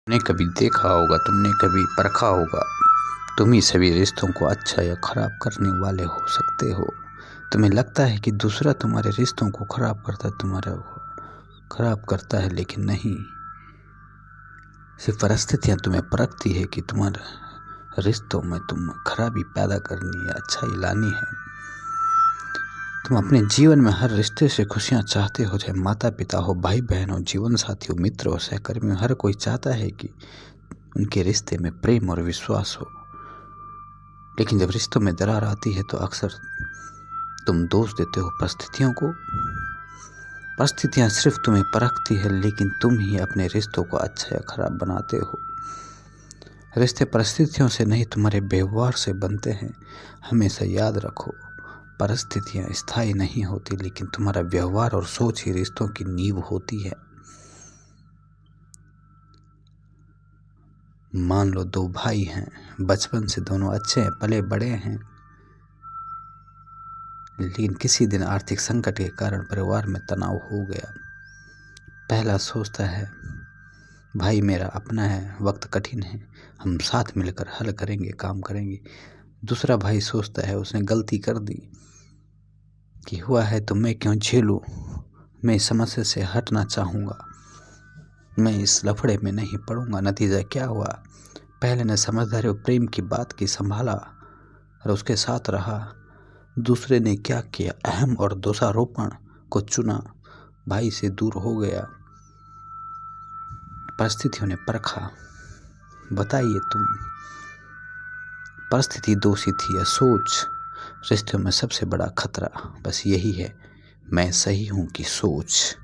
तुमने कभी देखा होगा, तुमने कभी परखा होगा, तुम ही सभी रिश्तों को अच्छा या खराब करने वाले हो सकते हो। तुम्हें लगता है कि दूसरा तुम्हारे रिश्तों को खराब करता है, लेकिन नहीं, सिर्फ परिस्थितियाँ तुम्हें परखती है कि तुम्हारे रिश्तों में तुम खराबी पैदा करनी है, अच्छाई लानी है। तुम अपने जीवन में हर रिश्ते से खुशियाँ चाहते हो, चाहे माता पिता हो, भाई बहन हो, जीवन साथी हो, मित्र हो, सहकर्मी हो। हर कोई चाहता है कि उनके रिश्ते में प्रेम और विश्वास हो। लेकिन जब रिश्तों में दरार आती है तो अक्सर तुम दोष देते हो परिस्थितियों को। परिस्थितियाँ सिर्फ तुम्हें परखती है, लेकिन तुम ही अपने रिश्तों को अच्छा या खराब बनाते हो। रिश्ते परिस्थितियों से नहीं, तुम्हारे व्यवहार से बनते हैं। हमेशा याद रखो, परिस्थितियाँ स्थायी नहीं होती, लेकिन तुम्हारा व्यवहार और सोच ही रिश्तों की नींव होती है। मान लो दो भाई हैं, बचपन से दोनों अच्छे हैं, पले बड़े हैं, लेकिन किसी दिन आर्थिक संकट के कारण परिवार में तनाव हो गया। पहला सोचता है भाई मेरा अपना है, वक्त कठिन है, हम साथ मिलकर हल करेंगे, काम करेंगे। दूसरा भाई सोचता है उसने गलती कर दी कि हुआ है तो मैं क्यों झेलूं, मैं इस समस्या से हटना चाहूँगा, मैं इस लफड़े में नहीं पड़ूंगा। नतीजा क्या हुआ? पहले ने समझदारी और प्रेम की बात की, संभाला और उसके साथ रहा। दूसरे ने क्या किया? अहम और दोषारोपण को चुना, भाई से दूर हो गया। परिस्थितियों ने परखा। बताइए तुम, परिस्थिति दोषी थी या सोच? रिश्तों में सबसे बड़ा खतरा बस यही है, मैं सही हूं कि सोच।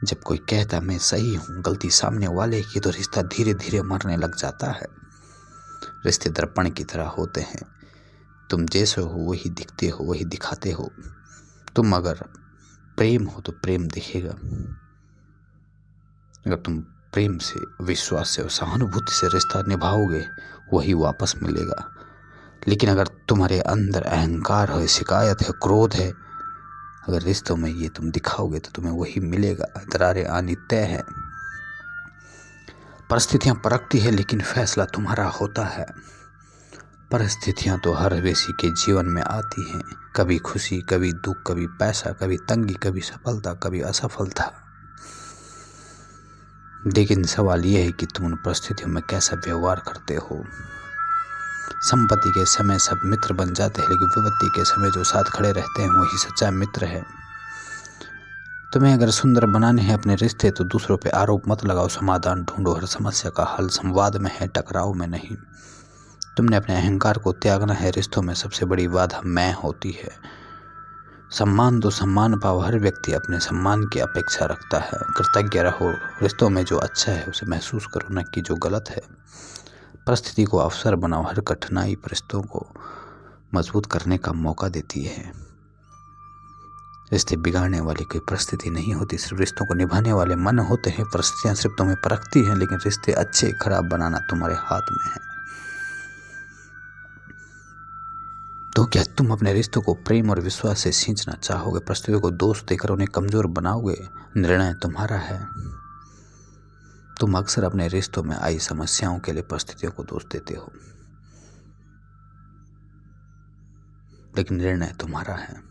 जब कोई कहता मैं सही हूं, गलती सामने वाले की, तो रिश्ता धीरे धीरे मरने लग जाता है। रिश्ते दर्पण की तरह होते हैं, तुम जैसे हो वही दिखते हो, वही दिखाते हो। तुम अगर प्रेम हो तो प्रेम दिखेगा, अगर तुम प्रेम से, विश्वास से और सहानुभूति से रिश्ता निभाओगे, वही वापस मिलेगा। लेकिन अगर तुम्हारे अंदर अहंकार है, शिकायत है, क्रोध है, अगर रिश्तों में ये तुम दिखाओगे तो तुम्हें वही मिलेगा। दरारें आनी तय है। परिस्थितियां परखती है, लेकिन फैसला तुम्हारा होता है। परिस्थितियां तो हर व्यक्ति के जीवन में आती हैं, कभी खुशी, कभी दुख, कभी पैसा, कभी तंगी, कभी सफलता, कभी असफलता। लेकिन सवाल यह है कि तुम उन परिस्थितियों में कैसा व्यवहार करते हो। संपत्ति के समय सब मित्र बन जाते हैं, लेकिन विपत्ति के समय जो साथ खड़े रहते हैं वही सच्चा मित्र है। तुम्हें अगर सुंदर बनाने हैं अपने रिश्ते, तो दूसरों पे आरोप मत लगाओ, समाधान ढूंढो। हर समस्या का हल संवाद में है, टकराव में नहीं। तुमने अपने अहंकार को त्यागना है। रिश्तों में सबसे बड़ी बाधा मैं होती है। सम्मान दो, सम्मान पाओ। हर व्यक्ति अपने सम्मान की अपेक्षा रखता है। कृतज्ञ रहो। रिश्तों में जो अच्छा है उसे महसूस करो, न कि जो गलत है। परिस्थिति को अवसर बनाओ। हर कठिनाई रिश्तों को मजबूत करने का मौका देती है। रिश्ते बिगाड़ने वाली कोई परिस्थिति नहीं होती, सिर्फ रिश्तों को निभाने वाले मन होते हैं। परिस्थितियां सिर्फ तुम्हें परखती हैं, लेकिन रिश्ते अच्छे खराब बनाना तुम्हारे हाथ में है। तो क्या तुम अपने रिश्तों को प्रेम और विश्वास से सींचना चाहोगे? परिस्थितियों को दोष देकर उन्हें कमजोर बनाओगे? निर्णय तुम्हारा है। तुम अक्सर अपने रिश्तों में आई समस्याओं के लिए परिस्थितियों को दोष देते हो, लेकिन निर्णय तुम्हारा है।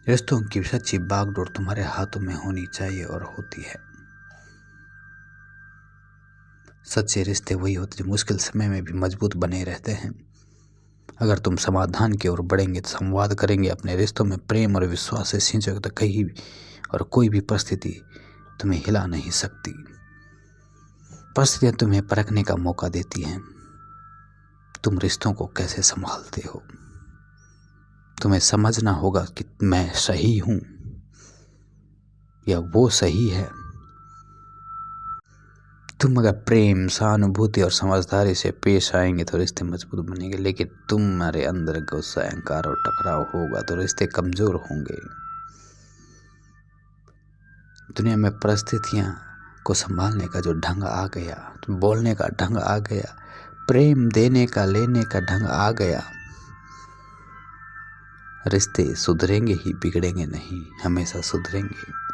रिश्तों की सच्ची बागडोर तुम्हारे हाथों में होनी चाहिए, और होती है। सच्चे रिश्ते वही होते जो मुश्किल समय में भी मजबूत बने रहते हैं। अगर तुम समाधान की ओर बढ़ेंगे, संवाद करेंगे, अपने रिश्तों में प्रेम और विश्वास से सींचोगे, तो कहीं भी और कोई भी परिस्थिति तुम्हें हिला नहीं सकती। परिस्थितियां तुम्हें परखने का मौका देती हैं, तुम रिश्तों को कैसे संभालते हो। तुम्हें समझना होगा कि मैं सही हूं या वो सही है। तुम अगर प्रेम, सहानुभूति और समझदारी से पेश आएंगे तो रिश्ते मजबूत बनेंगे, लेकिन तुम्हारे अंदर गुस्सा, अहंकार और टकराव होगा तो रिश्ते कमजोर होंगे। दुनिया में परिस्थितियां को संभालने का जो ढंग आ गया, बोलने का ढंग आ गया, प्रेम देने का, लेने का ढंग आ गया, रिश्ते सुधरेंगे ही, बिगड़ेंगे नहीं, हमेशा सुधरेंगे।